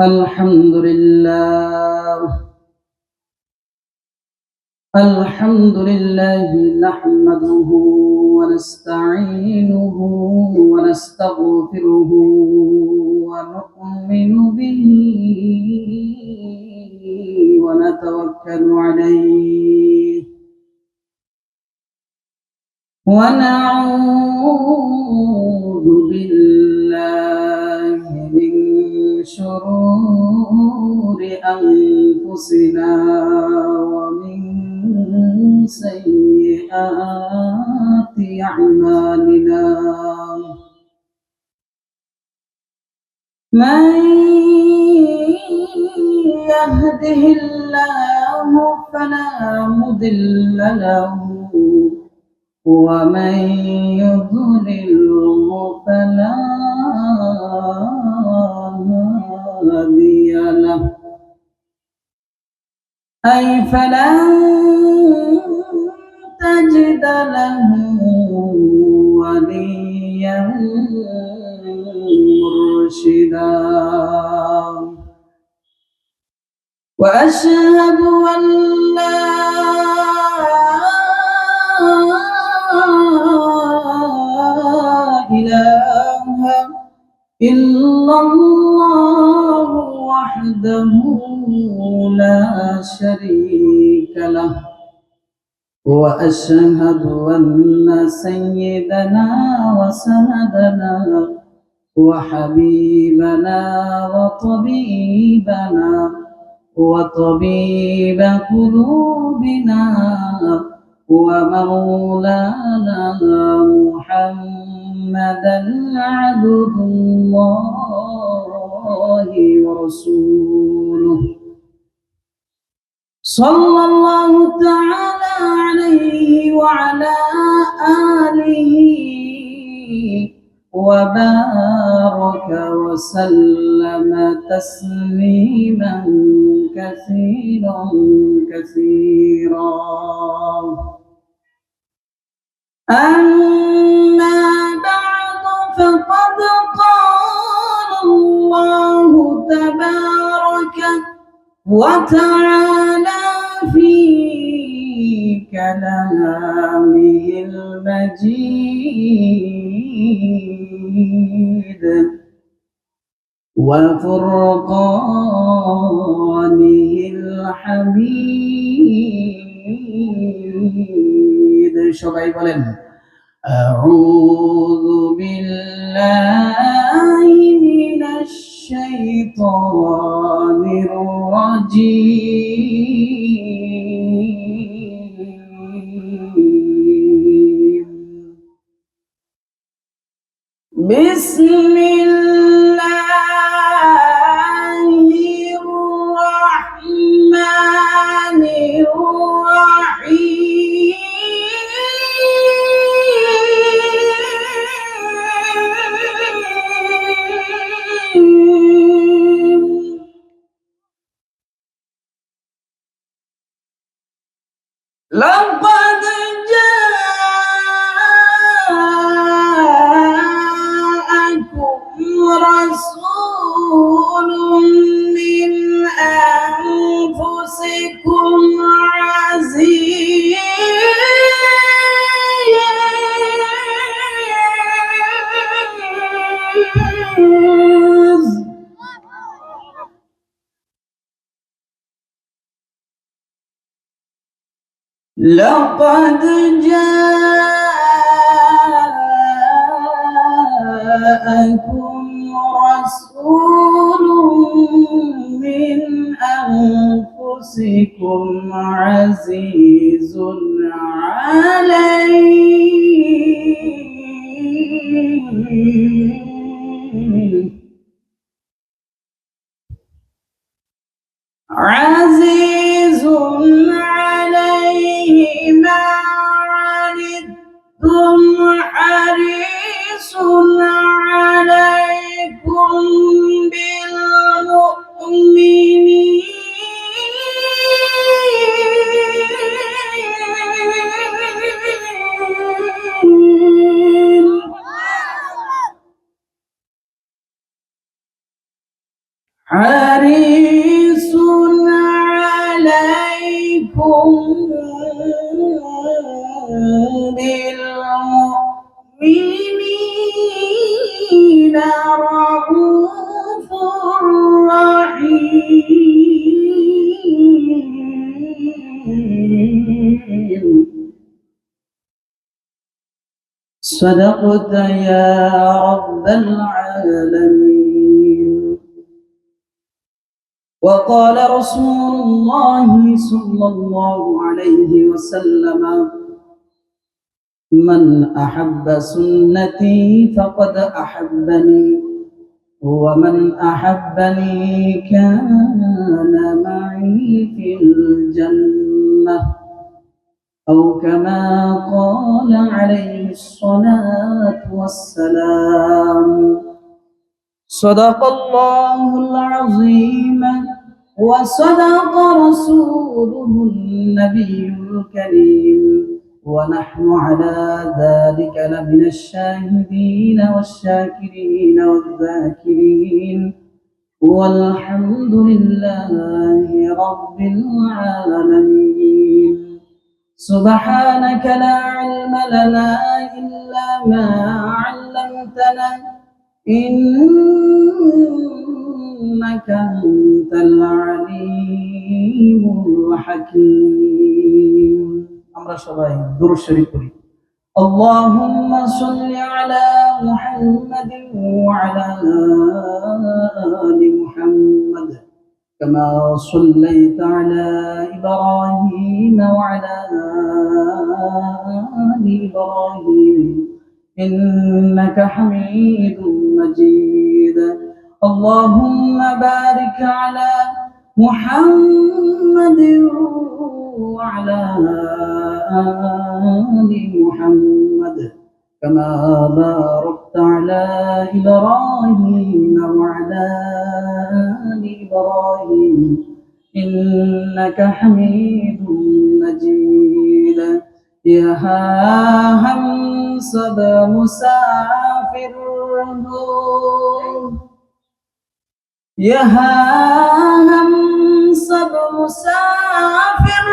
الحمد لله الحمد لله نحمده ونستعينه ونستغفره ونؤمن به ونتوكل عليه ونعوذ بالله من شرور أنفسنا ومن سيئات أعمالنا من يهده الله فلا مضل له ومن يضلله فلا هادي له أي فلن تجد له وليا مرشدا وأشهد أن لا إله إلا الله وحده لا شريك له وأشهد أن سيدنا وسندنا وحبيبنا وطبيب قلوبنا ومولانا محمدا عبد الله ورسوله صلى الله تعالى عليه وعلى آله وبارك وسلم تسليما كثيرا كثيرا أما بعد فقد قال الله تبارك وتعالى في كلامه المجيد وفرقانه الحميد সবাই বলেন أعوذ بالله من الشيطان الرجيم بسم الله الرحمن الرحيم لقد جاءكم رسول من أنفسكم عزيز لقد جاءكم رسول من أنفسكم عزيز عليه عزيز عليه ما عنتم حريص عليكم بالمؤمنين رؤوف حريص عليكم بالمؤمنين رؤوف رحيم. صدقت يا رب العالمين. وقال رسول الله صلى الله عليه وسلم: من أحب سنتي فقد أحبني، ومن أحبني كان معي في الجنة، أو كما قال عليه الصلاة والسلام. صدق الله العظيم وصدق رسوله النبي الكريم، ونحن على ذلك لمن الشاهدين والشاكرين والذاكرين، والحمد لله رب العالمين. سبحانك لا علم لنا إلا ما علمتنا، إنك أنت العليم الحكيم. আমরা সবাই দুরূদ শরীফ পড়ি। اللهم صل على محمد وعلى آل محمد كما صليت على إبراهيم وعلى آل إبراهيم إنك حميد مجيد. اللهم بارك على محمد وعلى آل محمد كما باركت على إبراهيم وعلى آل إبراهيم إنك حميد مجيد. يا همسة مسافر يا همسة مسافر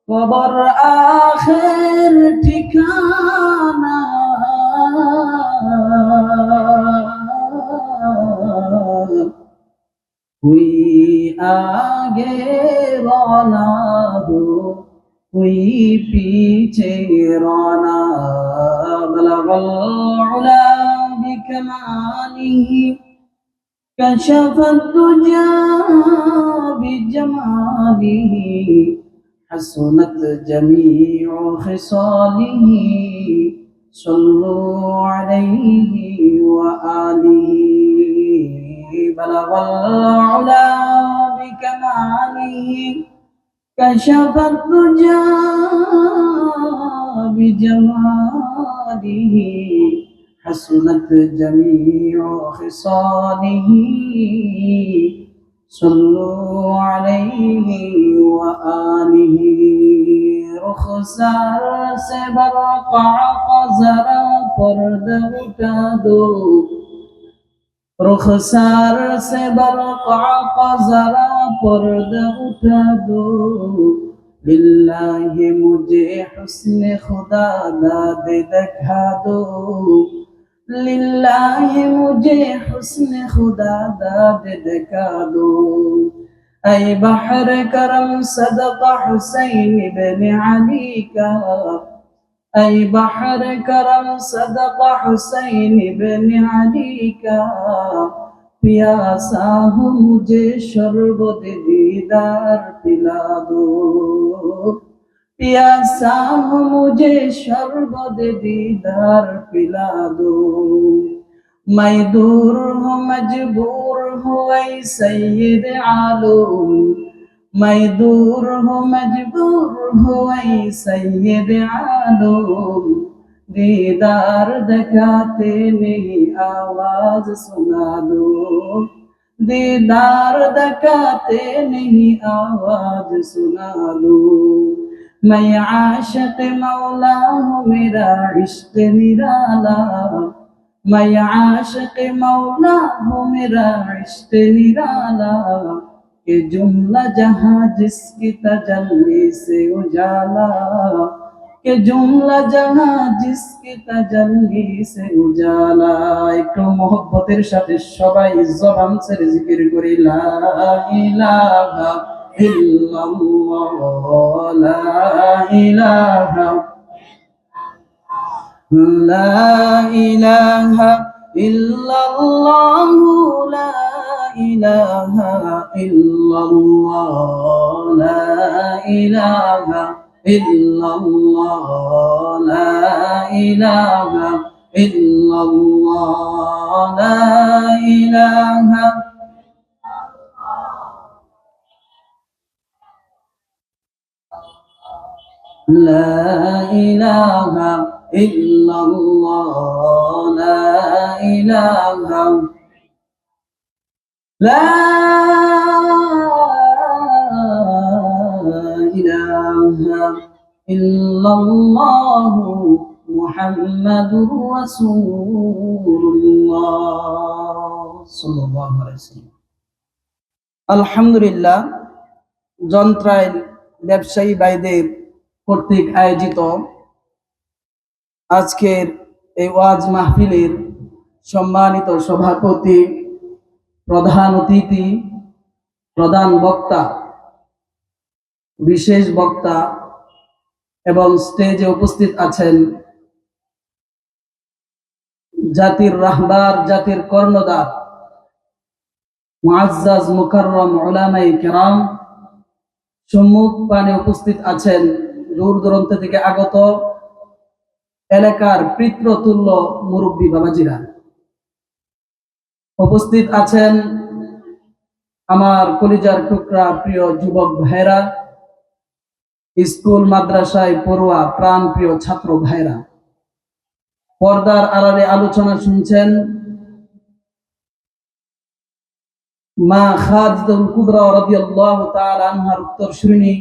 কবর আখের ঠিকানা, हुई आगे रौना हो हुई पीछे रौना, बलगल उला बिकमालिही कशफ दुजा बिजमालिही, हसनत जमीउ खिसालिही, सल्लु अलैहि व आलिही, बलगल उला बिकमालिही कशफ दुजा बिजमालिही, हसनत जमीउ खिसालिही, सल्लु अलैहि व आलिही। रुखसार से बरक़ा ज़रा पर्दा उठा दो, रुखसार से बरक़ा ज़रा पर्दा उठा दो, लिल्लाहि मुझे हुस्न खुदा दाद दिखा दो, लिल्लाहि मुझे हुस्न खुदा दाद दिखा दो। ऐ बहर करम सदका हुसैन इब्न अली का, ऐ बहर करम सदका हुसैन इब्न अली का, प्यासा हूँ मुझे शरबत दीदार पिला दो, प्यासा हूँ मुझे शरबत दीदार पिला दो। मैं दूर हूँ मजबूर हूँ ऐ सैयद आलम, मैं दूर हूँ मजबूर हूँ ऐ सैयद आलम, दीदार दिखाते नहीं आवाज सुना दो, दीदार दिखाते नहीं आवाज सुना दो। मैं आशिक मौला हूँ मेरा इश्क निराला, मैं आशिक मौला हूँ मेरा इश्क निराला कि जुमला जहां जिसकी तजल्ली से उजाला कि जुमला जहां जिसकी तजल्ली से उजाला। একটু মোহব্বতের সাথে সবাই জবান ছেড়ে জিকির করি লা ইলাহা ইল্লাল্লাহ লা ইলাহা لا إله إلا الله لا إله إلا الله لا إله إلا الله لا إله إلا الله لا إله لا إله إلا الله لا إله لا إله إلا الله محمد رسول الله صلى الله عليه وسلم। আলহামদুলিল্লাহ, যন্ত্রাইল ব্যবসায়ী ভাইদের কর্তৃক আয়োজিত আজকের এই ওয়াজ মাহফিলের সম্মানিত সভাপতি, প্রধান অতিথি, প্রধান বক্তা, বিশেষ বক্তা এবং স্টেজে উপস্থিত আছেন জাতির রাহবার, জাতির কর্ণধার, মুআজ্জাজ মুকাররম উলামায়ে কেরাম, সম্মুখ পানে উপস্থিত আছেন দূর দূরান্ত থেকে আগত এলাকার পিতৃতুল্য মুরব্বী বাবাজিরা, উপস্থিত আছেন আমার কলিজার টুকরা প্রিয় যুবক ভাইরা, স্কুল মাদ্রাসায় পড়ুয়া প্রাণ প্রিয় ছাত্র ভাইরা, পর্দার আড়ালে আলোচনা শুনছেন মা খাদিজাতুল কুবরা রাদিয়াল্লাহু তাআলা আনহার উত্তরসূরিণী,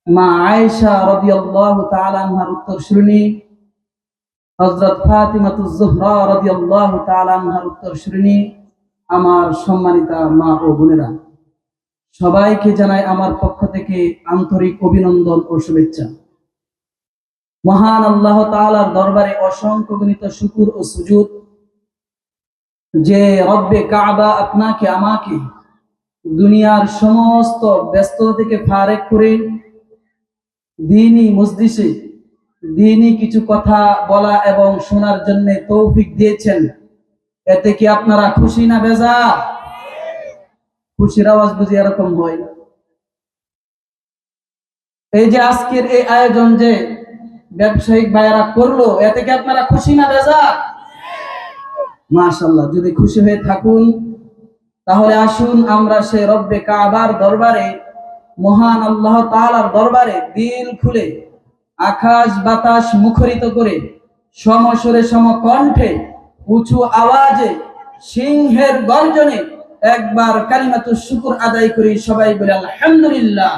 মা আয়েশা রাদিয়াল্লাহু তাআলা আনহার উত্তরসূরিণী, হযরত ফাতিমাতুজ জোহরা রাদিয়াল্লাহু তাআলা আনহার উত্তরসূরিণী, আমার সম্মানিতা মা ও বোনেরা, সবাইকে জানাই আমার পক্ষ থেকে আন্তরিক অভিনন্দন ও শুভেচ্ছা। মহান আল্লাহ তাআলার দরবারে অসংখ্য গণিত শুকর ও সুজুদ যে রব্বে কাবা আপনাকে আমাকে দুনিয়ার সমস্ত ব্যস্ততা থেকে ফারেক করে দ্বীনি মজলিসে দ্বীনি কিছু কথা বলা এবং শোনার জন্য তৌফিক দিয়েছেন। এতে কি আপনারা খুশি না বেজার? খুশির আওয়াজ বুঝি এরকম হয়। এই যে আজকের এই আয়োজন যে ব্যবসায়িক ভাইয়েরা করলো, এতে কি আপনারা খুশি না বেজার? মাশাআল্লাহ, যদি খুশি হয়ে থাকুন তাহলে আসুন আমরা সেই রব্বে কাবার দরবারে, মহান আল্লাহ তাআলার দরবারে দিল খুলে, আকাশ বাতাস মুখরিত করে, সমস্বরে সমকণ্ঠে, উঁচু আওয়াজে, সিংহের গর্জনে একবার কালিমাতুশ শুকর আদায় করি। সবাই বলে আলহামদুলিল্লাহ।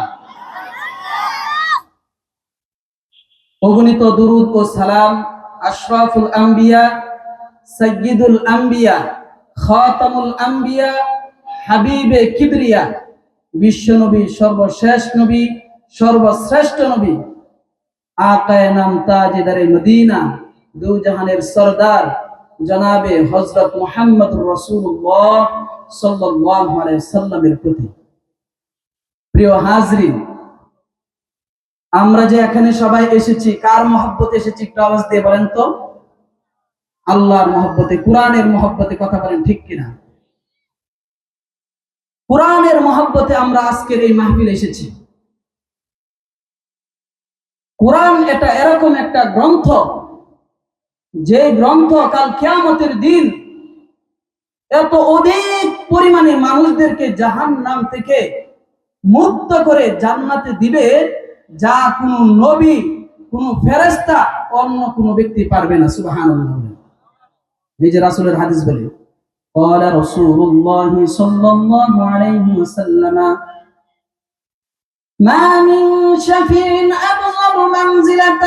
অগণিত দুরূদ ও সালাম আশরাফুল আম্বিয়া, সাইয়্যিদুল আম্বিয়া, খাতামুল আম্বিয়া, হাবিবে কিবরিয়া, বিশ্ব নবী, সর্বশেষ নবী, সর্বশ্রেষ্ঠ নবী, আকায়ে নাম তাজেদারে মদিনা, দু জাহানের সরদার জনাবে হযরত মুহাম্মদুর রাসূলুল্লাহ সাল্লাল্লাহু আলাইহি সাল্লামের প্রতি। প্রিয় হাজরিন, আমরা যে এখানে সবাই এসেছি, কার মহব্বতে এসেছি একটু আওয়াজ দিয়ে বলেন তো? আল্লাহর মহব্বতে, কোরআনের মহব্বতে, কথা বলেন ঠিক কিনা? কোরআনের মহব্বতে আমরা আজকের এই মাহফিলে এসেছি। কোরআন এটা এরকম একটা গ্রন্থ, যে গ্রন্থ কাল কিয়ামতের দিন এত অধিক পরিমাণে মানুষদেরকে জাহান্নাম থেকে মুক্ত করে জান্নাতে দিবে, যা কোনো নবী, কোনো ফেরেশতা, অন্য কোনো ব্যক্তি পারবে না। সুবহানাল্লাহ। এই যে রাসূলের হাদিস বলে, قال رسول الله صلى الله عليه وسلم ما من شفيع أبلغ منزلة